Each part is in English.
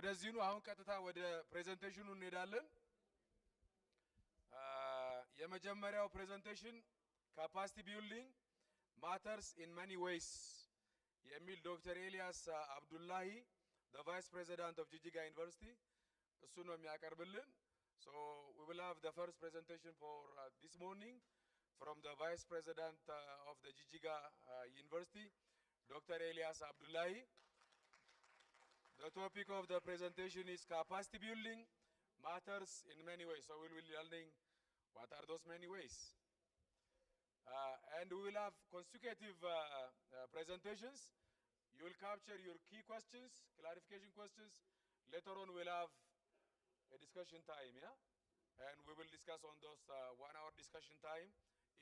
ወደዚሁ አሁን ቀጥታ ወደ ፕሬዘንቴሽኑ እንሄዳለን። የመጀመሪያው ፕሬዘንቴሽን capacity building matters in many ways የሚል ዶክተር ኤልያስ አብዱላሂ the vice president of Jijiga University እሱ ነው የሚያቀርብልን። So we will have the first presentation for this morning from the vice president of the Jijiga University, Dr. Elias Abdullahi. The topic of the presentation is capacity building matters in many ways. So we will be learning what are those many ways. And we will have consecutive presentations. You will capture your key questions, clarification questions. Later on we'll have a discussion time, yeah? And we will discuss on those 1 hour discussion time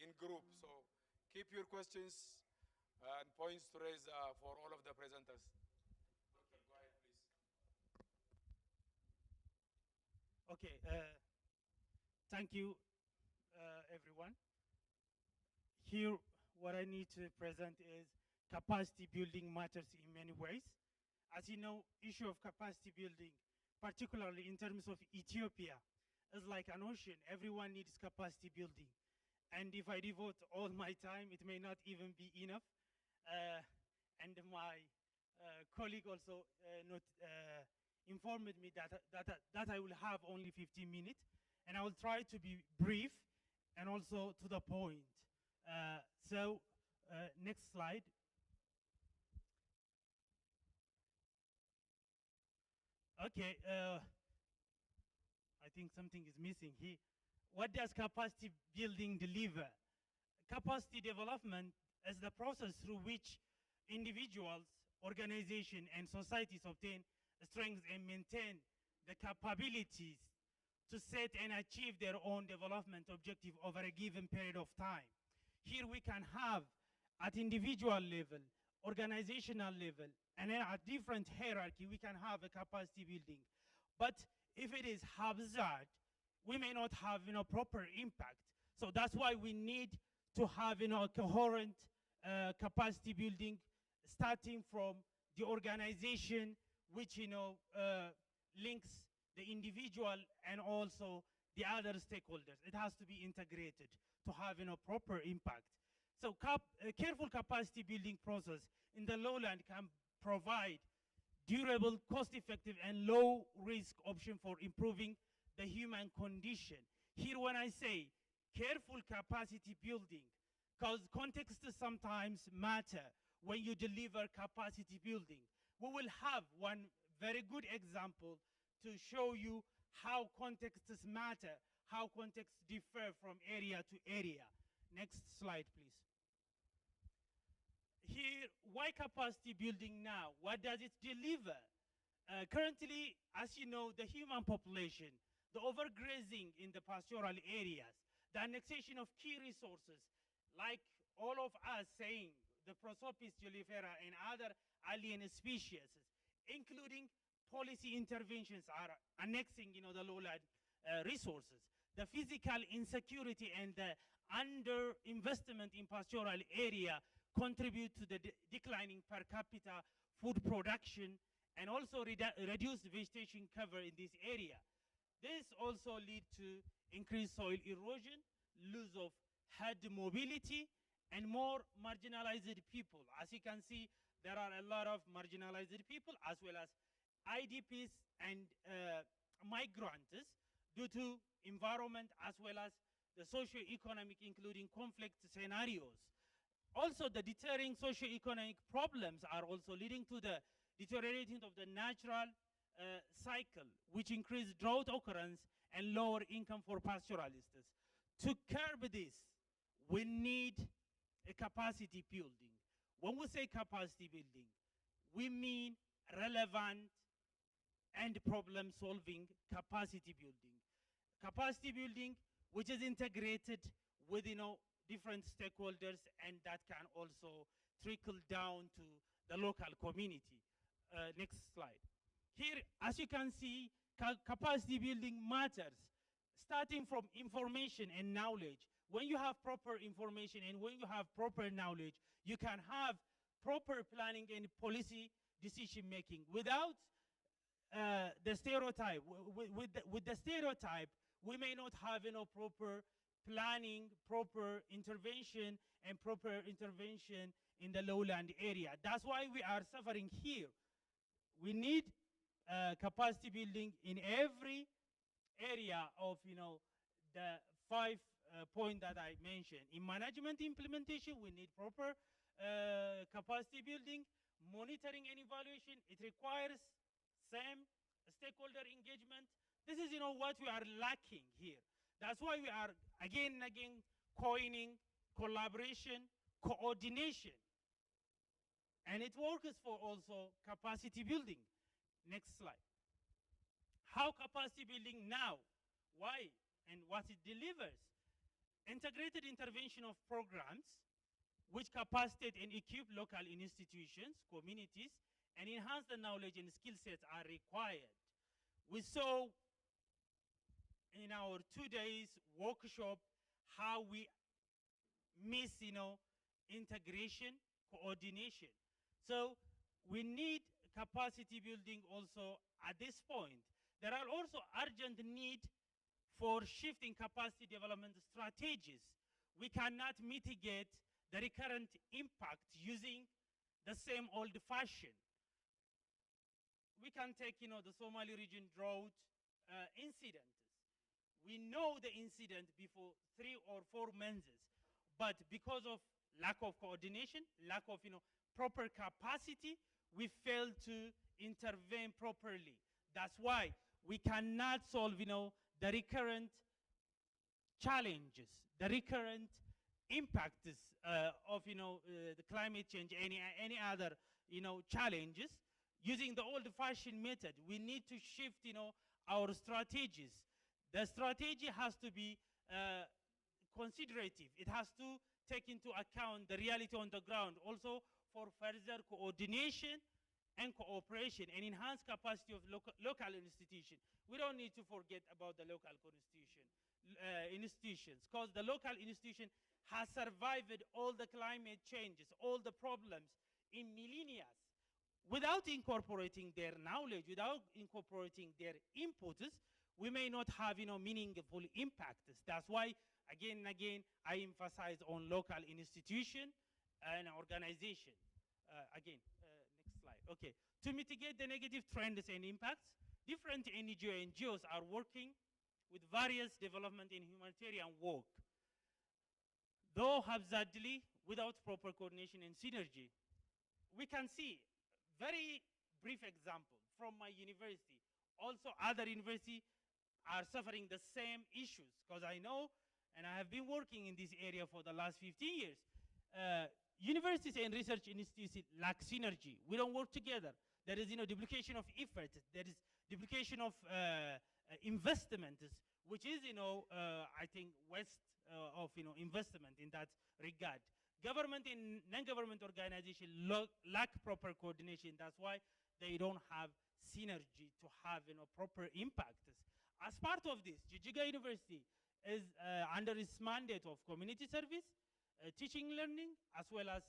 in group. So keep your questions and points to raise for all of the presenters. Doctor, go ahead, please. Okay, thank you, everyone. Here, what I need to present is capacity building matters in many ways. As you know, issue of capacity building, particularly in terms of Ethiopia, is like an ocean. Everyone needs capacity building. And if I devote all my time, it may not even be enough. And my colleague also informed me that I will have only 15 minutes. And I will try to be brief and also to the point. Next slide. Okay, I think something is missing here. What does capacity building deliver? Capacity development is the process through which individuals, organizations, and societies obtain strength and maintain the capabilities to set and achieve their own development objective over a given period of time. Here we can have at individual level, organizational level, and then at different hierarchy, we can have a capacity building. But if it is haphazard, we may not have, proper impact. So that's why we need to have, a coherent capacity building starting from the organization, which, links the individual and also the other stakeholders. It has to be integrated to have, proper impact. So careful capacity building process in the lowland can provide durable, cost-effective, and low-risk option for improving the human condition. Here when I say careful capacity building, because context sometimes matter when you deliver capacity building. We will have one very good example to show you how contexts matter, how contexts differ from area to area. Next slide, please. Here, why capacity building now? What does it deliver? Currently, as you know, the human population, the overgrazing in the pastoral areas, the annexation of key resources, like all of us saying, the Prosopis julifera and other alien species, including policy interventions are annexing, the lowland resources. The physical insecurity and the underinvestment in pastoral area contribute to the declining per capita food production and also reduced vegetation cover in this area. This also leads to increased soil erosion, loss of herd mobility, and more marginalized people. As you can see, there are a lot of marginalized people as well as IDPs and migrants due to environment as well as the socio-economic, including conflict scenarios. Also, the deterring socio-economic problems are also leading to the deteriorating of the natural cycle, which increase drought occurrence and lower income for pastoralists. To curb this, we need a capacity building. When we say capacity building, we mean relevant and problem-solving capacity building. Capacity building, which is integrated with, different stakeholders, and that can also trickle down to the local community. Next slide. Here, as you can see, capacity building matters, starting from information and knowledge. When you have proper information and when you have proper knowledge, you can have proper planning and policy decision making. Without the stereotype. With the stereotype, we may not have proper planning, proper intervention, and proper intervention in the lowland area. That's why we are suffering here. We need capacity building in every area of the 5 points that I mentioned. In management implementation, we need proper capacity building, monitoring and evaluation. It requires same stakeholder engagement. This is what we are lacking here. That's why we are again and again coining collaboration, coordination. And it works for also capacity building. Next slide. How capacity building now? Why? And what it delivers? Integrated intervention of programs which capacitate and equip local institutions, communities, and enhance the knowledge and skill sets are required. We saw in our 2 days workshop how we miss, integration, coordination. So we need capacity building also at this point. There are also urgent need for shifting capacity development strategies. We cannot mitigate the recurrent impact using the same old fashion. We can take, the Somali region drought incident. We know the incident before 3 or 4 months, but because of lack of coordination, lack of proper capacity, we failed to intervene properly. That's why we cannot solve the recurrent challenges, the recurrent impacts of the climate change, any other challenges using the old-fashioned method. We need to shift our strategies. The strategy has to be considerative. It has to take into account the reality on the ground, also for further coordination and cooperation and enhance capacity of local institutions. We don't need to forget about the local institutions, because the local institution has survived all the climate changes, all the problems in millennia. Without incorporating their knowledge, without incorporating their inputs, we may not have meaningful impacts. That's why again and again I emphasize on local institution and organization. Next slide. Okay. To mitigate the negative trends and impacts, different NGOs are working with various development and humanitarian work, though haphazardly without proper coordination and synergy. We can see very brief example from my university. Also other universities are suffering the same issues, because I know and I have been working in this area for the last 15 years. Universities and research institutes lack synergy. We don't work together. There is duplication of effort. There is duplication of investments, which is I think waste of investment in that regard. Government and non-government organizations lack proper coordination. That's why they don't have synergy to have proper impacts. As part of this, Jijjiga University is under its mandate of community service, teaching learning, as well as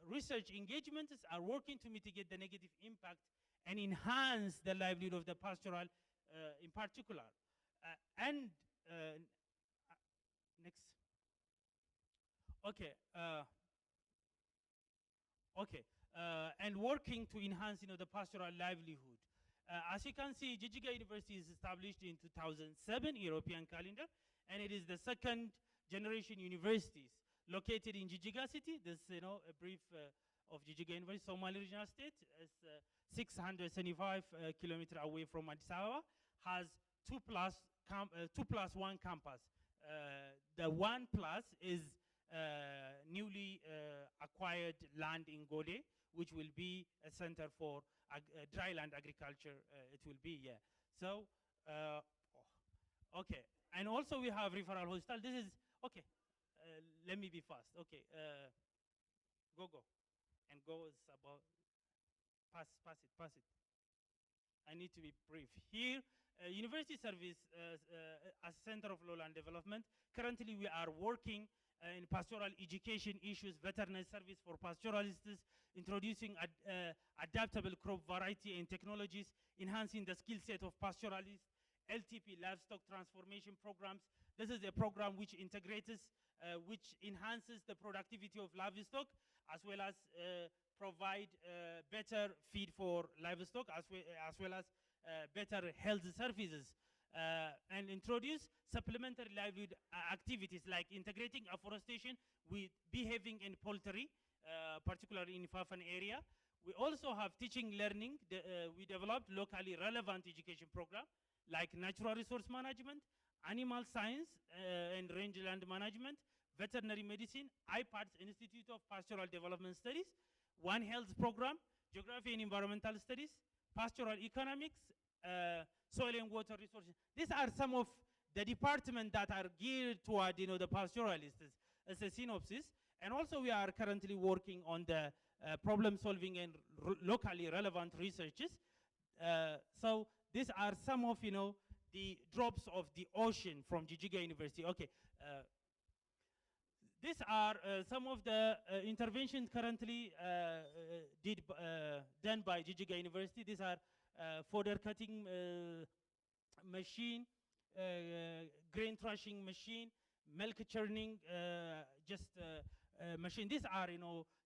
research engagements, are working to mitigate the negative impact and enhance the livelihood of the pastoral in particular. Next. Okay. And working to enhance the pastoral livelihood. As you can see, Jijjiga University is established in 2007 European calendar, and it is the second generation universities located in Jijjiga city. This a brief of Jijjiga University, Somali regional state, is 675 kilometers away from Addis Ababa, has 2+1 campus. The 1+ is newly acquired land in Gode, which will be a center for dry land agriculture. It will be, yeah. So, okay. And also we have referral hospital. This is, okay. Let me be fast. Okay. Go. And go is about, pass it. I need to be brief. Here, university service as center of lowland development. Currently, we are working in pastoral education issues, veterinary service for pastoralists, introducing adaptable crop variety and technologies, enhancing the skill set of pastoralists, LTP, livestock transformation programs. This is a program which integrates, which enhances the productivity of livestock, as well as provide better feed for livestock, as well as better health services, and introduce supplementary livelihood activities like integrating afforestation with beehaving and poultry, particularly in Fafan area. We also have teaching learning. We developed locally relevant education program like natural resource management, animal science and rangeland management, veterinary medicine, IPADS, Institute of Pastoral Development Studies, One Health program, geography and environmental studies, pastoral economics, soil and water resources. These are some of the departments that are geared toward, the pastoralists as a synopsis. And also we are currently working on the problem solving and locally relevant researches. So these are some of, the drops of the ocean from Jijjiga University. Okay. These are some of the interventions currently done by Jijjiga University. These are fodder cutting machine, grain thrashing machine, milk churning machine. These are,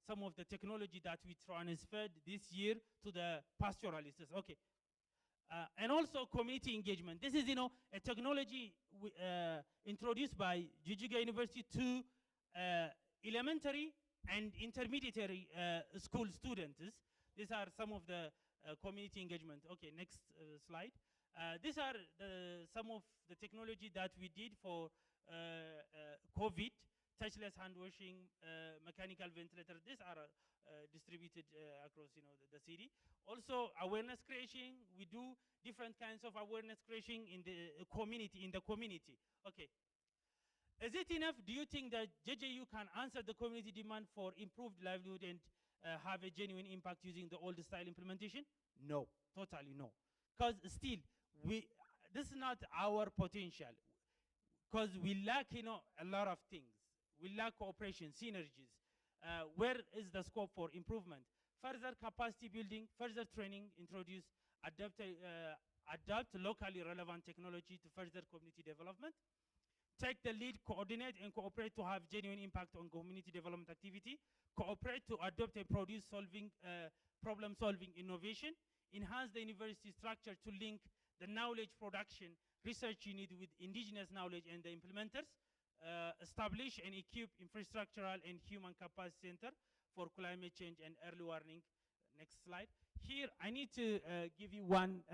some of the technology that we transferred this year to the pastoralists. Okay. And also community engagement. This is, a technology introduced by Jijjiga University to elementary and intermediate school students. These are some of the community engagement. Okay, next slide. These are some of the technology that we did for COVID, touchless hand washing, mechanical ventilator. These are distributed across the city. Also awareness creation. We do different kinds of awareness creation in the community. Okay. Is it enough? Do you think that JJU can answer the community demand for improved livelihood and have a genuine impact using the old style implementation? No, totally no. Because still, this is not our potential. Because we lack, a lot of things. We lack cooperation, synergies. Where is the scope for improvement? Further capacity building, further training, introduce, adapt locally relevant technology to further community development. Take the lead, coordinate and cooperate to have genuine impact on community development activity. Cooperate to adopt and produce problem-solving innovation. Enhance the university structure to link the knowledge production, research unit with indigenous knowledge and the implementers. Establish and equip infrastructural and human capacity center for climate change and early warning. Next slide. Here, I need to give you one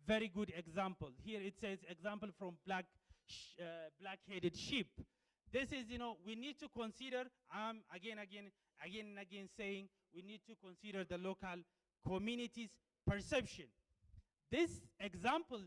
very good example. Here it says example from black-headed sheep. This is, we need to consider, again and again saying, we need to consider the local community's perception. This example